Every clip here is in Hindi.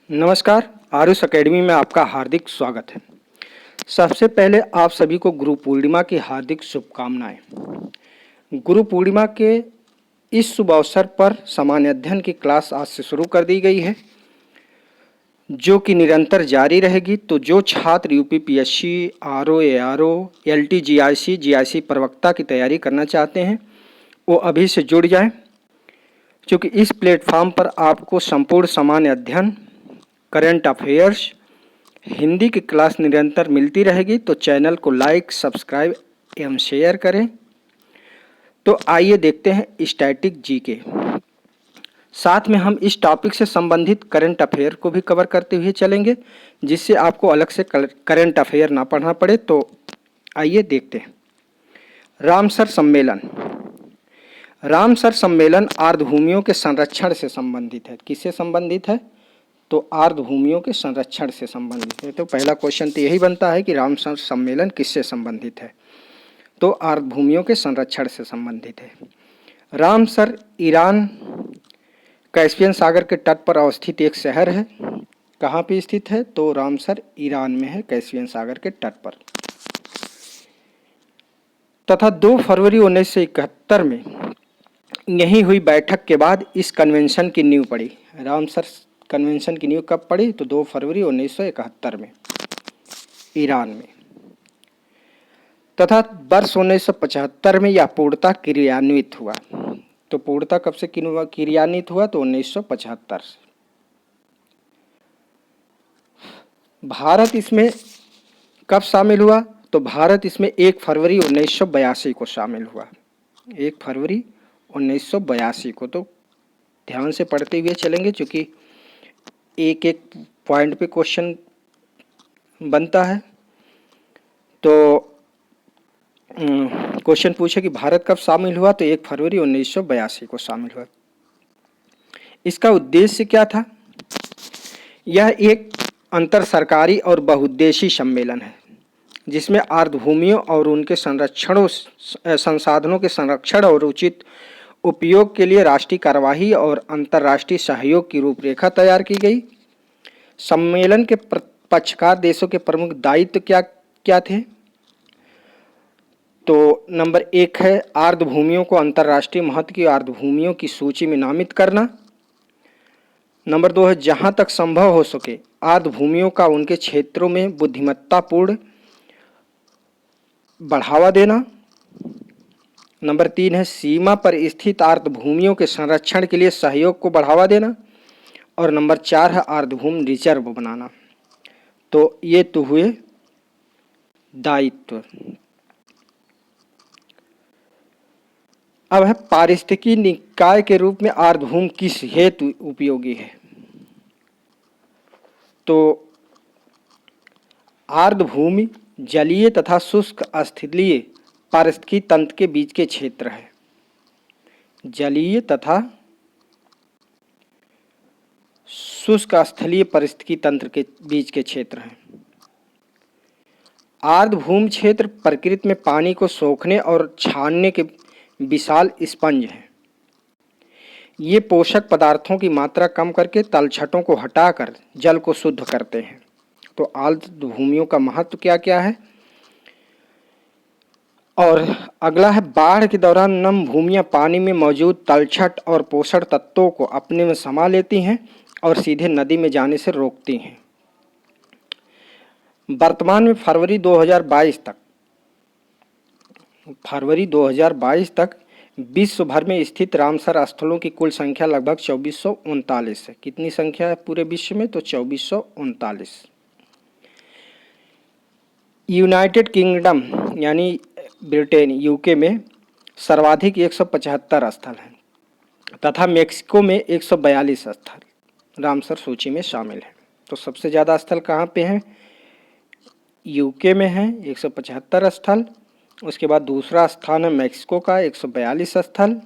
नमस्कार। आरुष एकेडमी में आपका हार्दिक स्वागत है। सबसे पहले आप सभी को गुरु पूर्णिमा की हार्दिक शुभकामनाएं। गुरु पूर्णिमा के इस शुभ अवसर पर सामान्य अध्ययन की क्लास आज से शुरू कर दी गई है, जो कि निरंतर जारी रहेगी। तो जो छात्र UPPSC, RO, ARO, LT, GIC प्रवक्ता की तैयारी करना चाहते हैं वो अभी से जुड़ जाएं, क्योंकि इस प्लेटफॉर्म पर आपको संपूर्ण सामान्य अध्ययन, करंट अफेयर्स, हिंदी की क्लास निरंतर मिलती रहेगी। तो चैनल को लाइक, सब्सक्राइब एवं शेयर करें। तो आइए देखते हैं स्टैटिक जीके। साथ में हम इस टॉपिक से संबंधित करंट अफेयर को भी कवर करते हुए चलेंगे, जिससे आपको अलग से करंट अफेयर ना पढ़ना पड़े। तो आइए देखते हैं। रामसर सम्मेलन। रामसर सम्मेलन आर्द्रभूमियों के संरक्षण से संबंधित है। किससे संबंधित है? तो आर्द्रभूमियों के संरक्षण से संबंधित है। तो पहला क्वेश्चन तो यही बनता है कि रामसर सम्मेलन किससे संबंधित है? तो आर्द्रभूमियों के संरक्षण से संबंधित है। रामसर ईरान कैस्पियन सागर के तट पर अवस्थित एक शहर है। कहाँ पे स्थित है? तो रामसर ईरान में है, कैस्पियन सागर के तट पर। तथा 2 फरवरी 1971 में यही हुई बैठक के बाद इस कन्वेंशन की नींव पड़ी। रामसर कन्वेंशन की नींव कब पड़ी? तो 2 फरवरी 1971 में ईरान में। तथा वर्ष 1975 में यह पूर्णतः क्रियान्वित हुआ। तो पूर्णतः कब से क्रियान्वित हुआ? तो 1975 से। भारत इसमें कब शामिल हुआ? तो भारत इसमें 1 फरवरी 1982 को शामिल हुआ। 1 फरवरी 1982 को। तो ध्यान से पढ़ते हुए चलेंगे, क्योंकि एक एक पॉइंट पे क्वेश्चन बनता है। तो क्वेश्चन पूछे कि भारत कब शामिल हुआ? तो 1 फरवरी 1982 को शामिल हुआ। इसका उद्देश्य क्या था? यह एक अंतर सरकारी और बहुउद्देशीय सम्मेलन है, जिसमें आर्द्रभूमियों और उनके संसाधनों के संरक्षण और उचित उपयोग के लिए राष्ट्रीय कार्यवाही और अंतर्राष्ट्रीय सहयोग की रूपरेखा तैयार की गई। सम्मेलन के पक्षकार देशों के प्रमुख दायित्व क्या क्या थे? तो नंबर 1 है आर्द्रभूमियों को अंतर्राष्ट्रीय महत्व की आर्द्रभूमियों की सूची में नामित करना। नंबर 2 है जहां तक संभव हो सके आर्द्रभूमियों का उनके क्षेत्रों में बुद्धिमत्तापूर्ण बढ़ावा देना। नंबर 3 है सीमा पर स्थित आर्द्रभूमियों के संरक्षण के लिए सहयोग को बढ़ावा देना। और नंबर 4 है आर्द्रभूमि रिजर्व बनाना। तो ये तो हुए दायित्व। अब है पारिस्थितिकी निकाय के रूप में आर्द्रभूमि किस हेतु उपयोगी है? तो आर्द्रभूमि जलीय तथा शुष्क स्थलीय पारिस्थितिकी तंत्र के बीच के क्षेत्र है। जलीय तथा शुष्क स्थलीय पारिस्थितिकी तंत्र के बीच के क्षेत्र हैं। आर्द्रभूमि क्षेत्र प्रकृति में पानी को सोखने और छानने के विशाल स्पंज हैं। ये पोषक पदार्थों की मात्रा कम करके तलछटों को हटाकर जल को शुद्ध करते हैं। तो आर्द्रभूमियों का महत्व क्या क्या है? और अगला है बाढ़ के दौरान नम भूमियां पानी में मौजूद तलछट और पोषण तत्वों को अपने में समा लेती हैं और सीधे नदी में जाने से रोकती हैं। वर्तमान में फरवरी 2022 तक विश्व भर में स्थित रामसर स्थलों की कुल संख्या लगभग 2439 है। कितनी संख्या है पूरे विश्व में? तो 2439। यूनाइटेड किंगडम यानी ब्रिटेन, यूके में सर्वाधिक 175 स्थल हैं तथा मेक्सिको में 142 स्थल रामसर सूची में शामिल हैं। तो सबसे ज़्यादा स्थल कहाँ पे हैं? यूके में है 175 स्थल। उसके बाद दूसरा स्थान है मेक्सिको का 142 स्थल।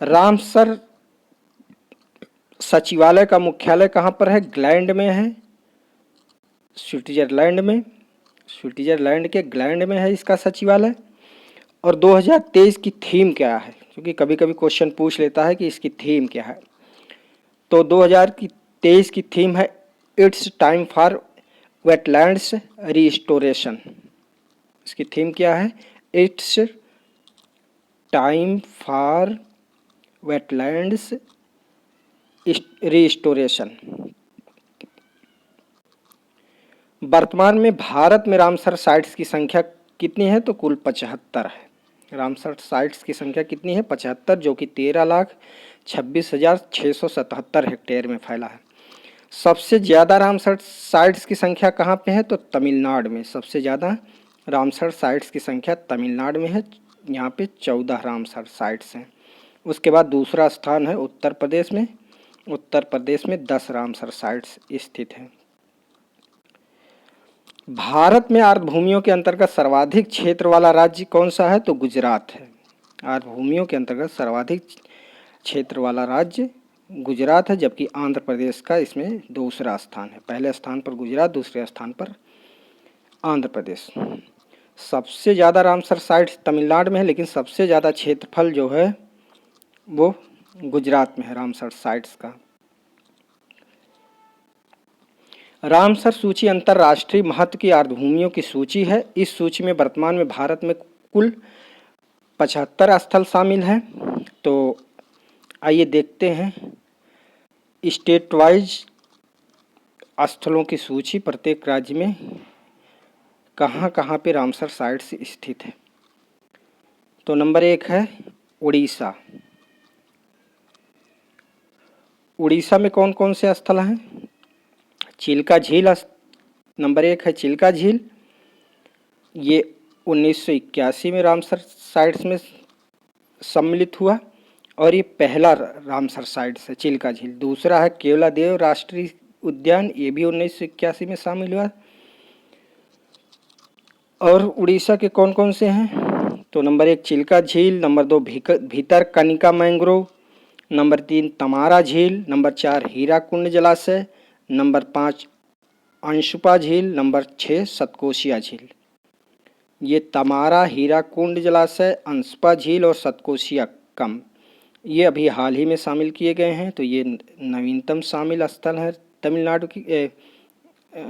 रामसर सचिवालय का मुख्यालय कहाँ पर है? ग्लैंड में है, स्विट्जरलैंड के ग्लैंड में है इसका सचिवालय। और 2023 की थीम क्या है? क्योंकि कभी कभी क्वेश्चन पूछ लेता है कि इसकी थीम क्या है। तो 2023 की थीम है it's time for wetlands restoration. इसकी थीम क्या है? It's time for wetlands restoration. वर्तमान में भारत में रामसर साइट्स की संख्या कितनी है? तो कुल 75 है। रामसर साइट्स की संख्या कितनी है? 75, जो कि 13,26,677 हेक्टेयर में फैला है। सबसे ज़्यादा रामसर साइट्स की संख्या कहाँ पे है? तो तमिलनाडु में। सबसे ज़्यादा रामसर साइट्स की संख्या तमिलनाडु में है। यहाँ पे 14 रामसर साइट्स हैं। उसके बाद दूसरा स्थान है उत्तर प्रदेश में। उत्तर प्रदेश में 10 रामसर साइट्स स्थित हैं। भारत में आर्द्रभूमियों के अंतर्गत सर्वाधिक क्षेत्र वाला राज्य कौन सा है? तो गुजरात है। आर्द्रभूमियों के अंतर्गत सर्वाधिक क्षेत्र वाला राज्य गुजरात है, जबकि आंध्र प्रदेश का इसमें दूसरा स्थान है। पहले स्थान पर गुजरात, दूसरे स्थान पर आंध्र प्रदेश। सबसे ज़्यादा रामसर साइट्स तमिलनाडु में है, लेकिन सबसे ज़्यादा क्षेत्रफल जो है वो गुजरात में है रामसर साइट्स का। रामसर सूची अंतर्राष्ट्रीय महत्व की आर्द्रभूमियों की सूची है। इस सूची में वर्तमान में भारत में कुल 75 स्थल शामिल हैं। तो आइए देखते हैं स्टेट वाइज स्थलों की सूची, प्रत्येक राज्य में कहाँ कहाँ पे रामसर साइट्स स्थित है। तो नंबर 1 है उड़ीसा। उड़ीसा में कौन कौन से स्थल हैं? चिल्का झील नंबर 1 है चिल्का झील। ये 1981 में रामसर साइट्स में सम्मिलित हुआ और ये पहला रामसर साइट्स है चिल्का झील। दूसरा है केवलादेव राष्ट्रीय उद्यान, ये भी 1981 में शामिल हुआ। और उड़ीसा के कौन कौन से हैं? तो नंबर 1 चिल्का झील, नंबर 2 भितरकनिका मैंग्रोव, नंबर 3 तमारा झील, नंबर 4 हीराकुंड जलाशय, नंबर 5 अंशुपा झील, नंबर 6 सतकोशिया झील। ये तमारा, हीराकुंड जलाशय, अंशुपा झील और सतकोशिया कम, ये अभी हाल ही में शामिल किए गए हैं। तो ये नवीनतम शामिल स्थल है तमिलनाडु की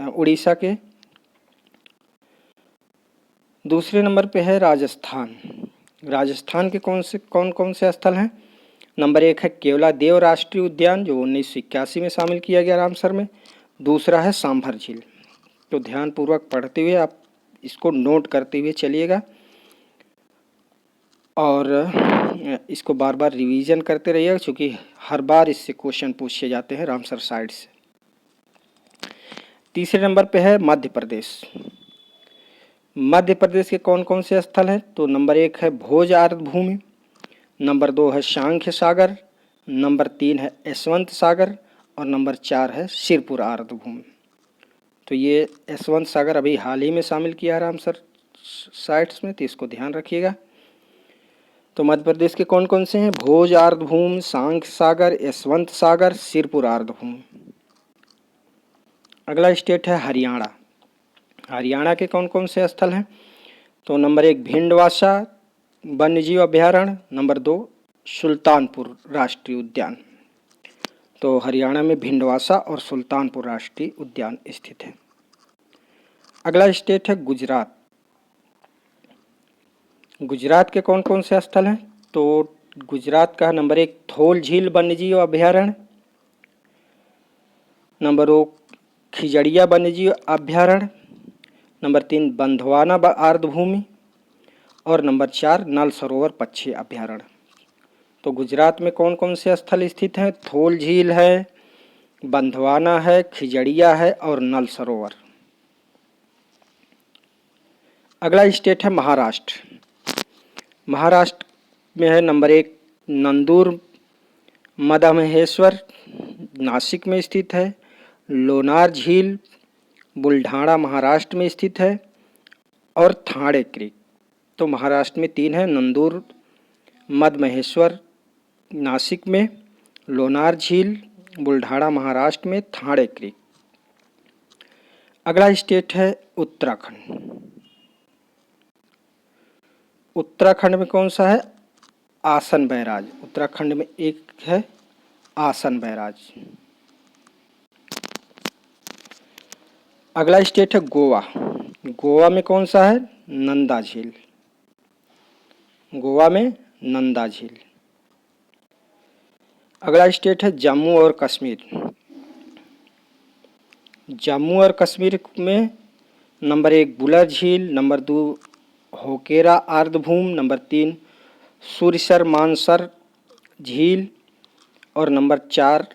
उड़ीसा के। दूसरे नंबर पे है राजस्थान। राजस्थान के कौन कौन से स्थल हैं? नंबर 1 है केवलादेव राष्ट्रीय उद्यान, जो 1981 में शामिल किया गया रामसर में। दूसरा है सांभर झील। तो ध्यानपूर्वक पढ़ते हुए आप इसको नोट करते हुए चलिएगा और इसको बार बार रिवीजन करते रहिएगा, क्योंकि हर बार इससे क्वेश्चन पूछे जाते हैं रामसर साइट से। तीसरे नंबर पे है मध्य प्रदेश। मध्य प्रदेश के कौन कौन से स्थल हैं? तो नंबर 1 है भोज आर्द्रभूमि, नंबर 2 है सांख्य सागर, नंबर 3 है यशवंत सागर और नंबर 4 है सिरपुर आर्द्रभूमि। तो ये यशवंत सागर अभी हाल ही में शामिल किया है रामसर साइट्स में, तो इसको ध्यान रखिएगा। तो मध्य प्रदेश के कौन कौन से हैं? भोज आर्द्रभूमि, सांख्य सागर, यशवंत सागर, सिरपुर आर्द्रभूमि। अगला स्टेट है हरियाणा। हरियाणा के कौन कौन से स्थल हैं? तो नंबर 1 भिंडवासा वन्यजीव अभयारण्य, नंबर 2 सुल्तानपुर राष्ट्रीय उद्यान। तो हरियाणा में भिंडवासा और सुल्तानपुर राष्ट्रीय उद्यान स्थित है। अगला स्टेट है गुजरात। गुजरात के कौन कौन से स्थल हैं? तो गुजरात का नंबर 1 थोल झील वन्यजीव अभयारण्य, नंबर 2 खिजड़िया वन्यजीव अभयारण्य, नंबर 3 बंधवाना आर्द्रभूमि और नंबर 4 नल सरोवर पक्षी अभयारण्य। तो गुजरात में कौन कौन से स्थल स्थित हैं? थोल झील है, बंधवाना है, खिजड़िया है और नल सरोवर। अगला स्टेट है महाराष्ट्र। महाराष्ट्र में है नंबर 1 नंदूर मदमहेश्वर, नासिक में स्थित है। लोनार झील बुल्ढाणा महाराष्ट्र में स्थित है और थाणे क्रीक। तो महाराष्ट्र में 3 है, नंदूर मदमहेश्वर नासिक में, लोनार झील बुल्ढाणा महाराष्ट्र में, थाणे क्रीक। अगला स्टेट है उत्तराखंड। उत्तराखंड में कौन सा है? आसन बैराज। उत्तराखंड में एक है आसन बैराज। अगला स्टेट है गोवा। गोवा में कौन सा है? नंदा झील। गोवा में नंदा झील। अगला स्टेट है जम्मू और कश्मीर। जम्मू और कश्मीर में नंबर 1 बुलर झील, नंबर 2 होकेरा आर्द्रभूमि, नंबर 3 सुरसर मानसर झील और number 4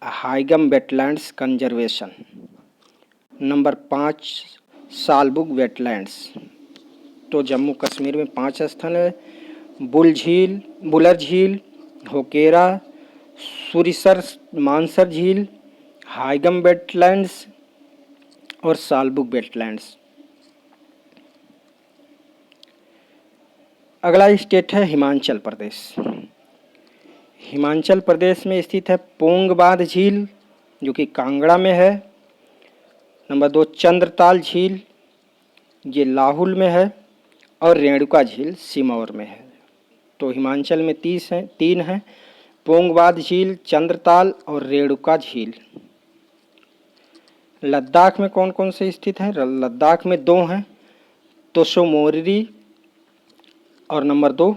Haigam wetlands conservation, number 5 Shallabugh wetlands. तो जम्मू कश्मीर में 5 स्थल है, बुलर झील, होकेरा, सुरसर मानसर झील, हाइगम वेटलैंड्स और सालबुग वेटलैंड्स। अगला स्टेट है हिमाचल प्रदेश। हिमाचल प्रदेश में स्थित है पोंग बांध झील जो कि कांगड़ा में है, नंबर 2 चंद्रताल झील ये लाहुल में है और रेणुका झील सिमौर में है। तो हिमाचल में 3 हैं, पोंग बांध झील, चंद्रताल और रेणुका झील। लद्दाख में कौन कौन से स्थित हैं? लद्दाख में 2 हैं, तोसो मोरिरी और नंबर 2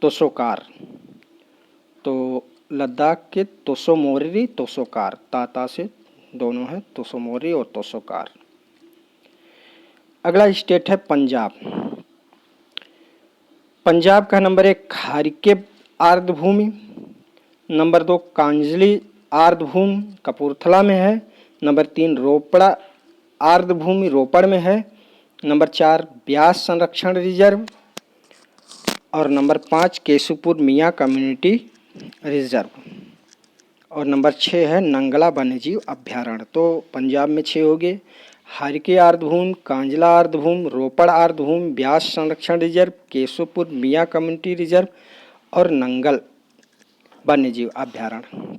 तोसोकार। तो लद्दाख के तोसो मोरिरी, तोसोकार, ताता से दोनों हैं, तोसो मोरिरी और तोसोकार। अगला स्टेट है पंजाब। पंजाब का नंबर 1 खारिके आर्द्रभूमि, नंबर 2 कांजली आर्द्रभूमि कपूरथला में है, नंबर 3 रोपड़ा आर्द्रभूमि रोपड़ में है, नंबर 4 ब्यास संरक्षण रिजर्व और नंबर 5 केशुपुर मियाँ कम्युनिटी रिजर्व और नंबर 6 है नंगला वन्यजीव अभ्यारण्य। तो पंजाब में 6 हो गए, हारिके आर्द्रभूमि, कांजला आर्द्रभूमि, रोपड़ आर्द्रभूमि, ब्यास संरक्षण रिजर्व, केशुपुर मियाँ कम्युनिटी रिजर्व और नंगल वन्यजीव अभ्यारण्य।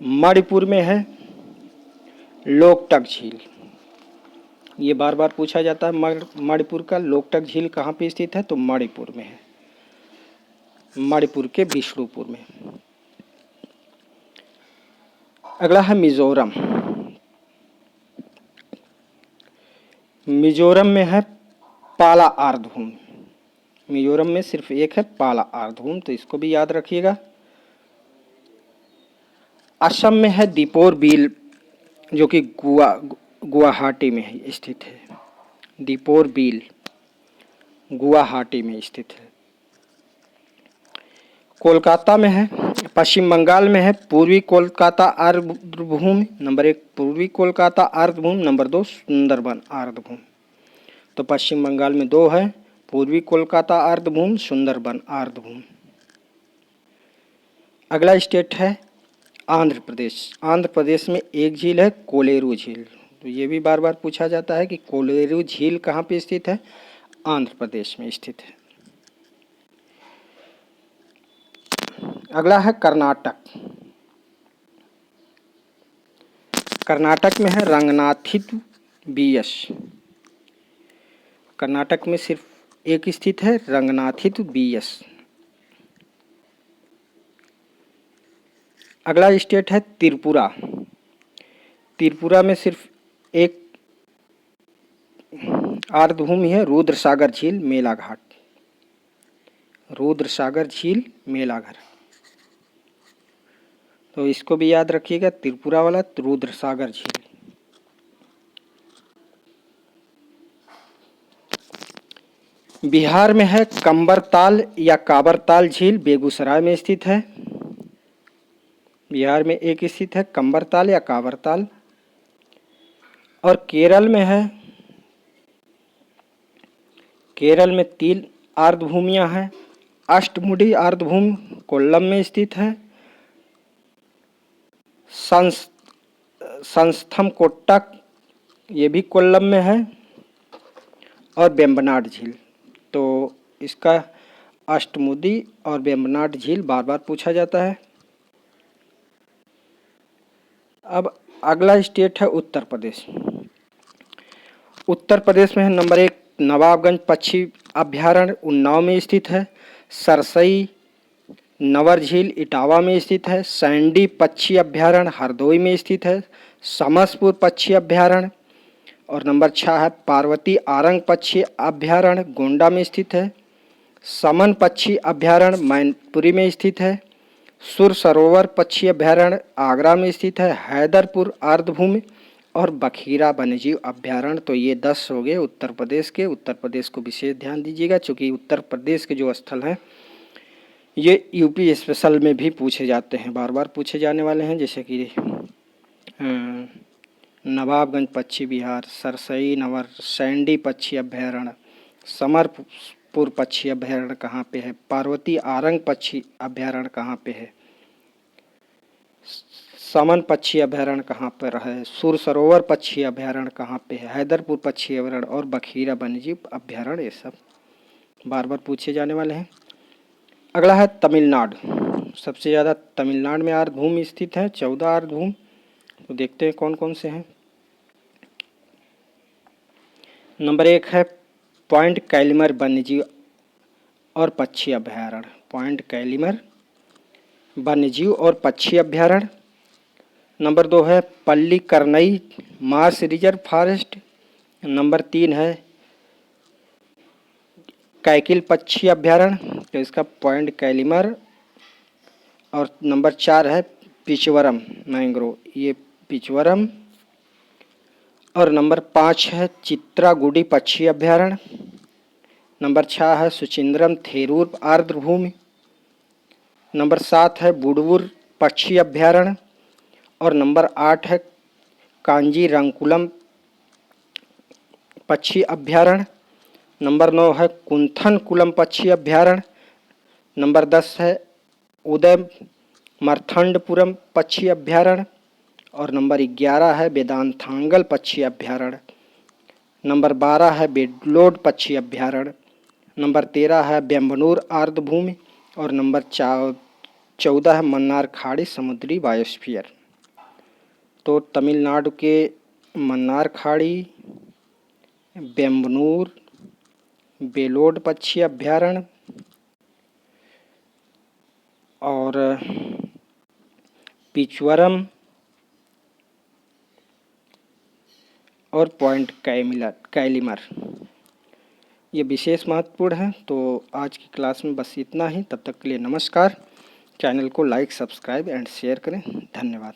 मणिपुर में है लोकटक झील। ये बार बार पूछा जाता है मणिपुर का लोकटक झील कहाँ पे स्थित है? तो मणिपुर में है, मणिपुर के बिष्णुपुर में। अगला है मिजोरम। मिजोरम में है पाला आर्द्रभूमि। मिजोरम में सिर्फ एक है पाला आर्द्रभूमि, तो इसको भी याद रखिएगा। असम में है दीपोर बील जो कि गुवाहाटी में स्थित है। दीपोर बील गुवाहाटी में स्थित है। कोलकाता में है, पश्चिम बंगाल में है पूर्वी कोलकाता आर्द्रभूमि, नंबर 1 पूर्वी कोलकाता आर्द्रभूमि, नंबर 2 सुंदरबन आर्द्रभूमि। तो पश्चिम बंगाल में 2 है, पूर्वी कोलकाता आर्द्रभूमि, सुंदरबन आर्द्रभूमि। अगला स्टेट है आंध्र प्रदेश। आंध्र प्रदेश में एक झील है कोलेरू झील। तो ये भी बार बार पूछा जाता है कि कोलेरू झील कहाँ पे स्थित है? आंध्र प्रदेश में स्थित है। अगला है कर्नाटक। कर्नाटक में है रंगनाथित बीएस। कर्नाटक में सिर्फ एक स्थित है रंगनाथित बीएस। अगला स्टेट है त्रिपुरा। त्रिपुरा में सिर्फ एक आर्द्रभूमि है रुद्रसागर झील मेलाघाट। रुद्रसागर झील मेलाघाट, तो इसको भी याद रखिएगा, त्रिपुरा वाला रुद्रसागर झील। बिहार में है कंबरताल या काबरताल झील, बेगूसराय में स्थित है। बिहार में एक स्थित है कंबरताल या काबरताल। और केरल में है, केरल में 3 आर्द्रभूमियां हैं। अष्टमुडी आर्द्रभूमि कोल्लम में स्थित है, संस्थम कोट्टक ये भी कोल्लम में है और वेम्बनाड झील। तो इसका अष्टमुडी और वेम्बनाड झील बार बार पूछा जाता है। अब अगला स्टेट है उत्तर प्रदेश। उत्तर प्रदेश में है नंबर 1 नवाबगंज पक्षी अभ्यारण्य उन्नाव में स्थित है। सरसई नवर झील इटावा में स्थित है। सैंडी पक्षी अभ्यारण्य हरदोई में स्थित है। समसपुर पक्षी अभ्यारण्य और नंबर 6 है पार्वती आरंग पक्षी अभ्यारण्य गोंडा में स्थित है। समन पक्षी अभ्यारण्य मैनपुरी में स्थित है। सुर सरोवर पक्षी अभ्यारण्य आगरा में स्थित है। हैदरपुर आर्द्रभूमि और बखीरा वन्यजीव अभ्यारण्य। तो ये 10 हो गए उत्तर प्रदेश के। उत्तर प्रदेश को विशेष ध्यान दीजिएगा, क्योंकि उत्तर प्रदेश के जो स्थल हैं ये यूपी स्पेशल में भी पूछे जाते हैं, बार बार पूछे जाने वाले हैं। जैसे कि नवाबगंज पक्षी विहार, सरसई नवर सैंडी पक्षी अभ्यारण्य, समरपुर पक्षी अभ्यारण्य कहाँ पे है, पार्वती आरंग पक्षी अभ्यारण्य कहाँ पे है, समन पक्षी अभ्यारण्य कहाँ पर है, सुर सरोवर पक्षी अभ्यारण्य कहाँ पे है, हैदरपुर पक्षी अभ्यारण्य और बखीरा वन्यजीव अभ्यारण्य, ये सब बार बार पूछे जाने वाले हैं। अगला है तमिलनाडु। सबसे ज़्यादा तमिलनाडु में आर्द्रभूमि स्थित है, 14 आर्द्रभूमि। तो देखते हैं कौन कौन से हैं। नंबर 1 है पॉइंट कैलिमर वन्यजीव और पक्षी अभ्यारण्य, पॉइंट कैलिमर वन्यजीव और पक्षी अभ्यारण्य। नंबर 2 है Pallikaranai Marsh reserve forest. Number 3 है कैकिल पक्षी अभ्यारण्य, तो इसका पॉइंट कैलिमर। और नंबर 4 है पिचवरम मैंग्रोव, ये पिचवरम। और नंबर 5 है चित्रागुडी पक्षी अभ्यारण्य। नंबर 6 है सुचिंद्रम थेरूर आर्द्रभूमि। नंबर 7 है बुडवुर पक्षी अभ्यारण्य। और नंबर 8 है कांजीरंकुलम पक्षी अभ्यारण्य। नंबर 9 है कुंथनकुलम पक्षी अभ्यारण्य। नंबर 10 है उदय मर्थंडपुरम पक्षी अभ्यारण्य। और नंबर 11 है वेदांतांगल पक्षी अभ्यारण्य। नंबर 12 है बेडलोड पक्षी अभ्यारण्य। नंबर 13 है बेम्बनूर आर्द्रभूमि। और नंबर 14 है मन्नार खाड़ी समुद्री बायोस्फीयर। तो तमिलनाडु के मन्नार खाड़ी, बेम्बनूर, बेलोड पक्षी अभ्यारण्य और पिचवरम और पॉइंट कैलिमर ये विशेष महत्वपूर्ण है। तो आज की क्लास में बस इतना ही। तब तक के लिए नमस्कार। चैनल को लाइक, सब्सक्राइब एंड शेयर करें। धन्यवाद।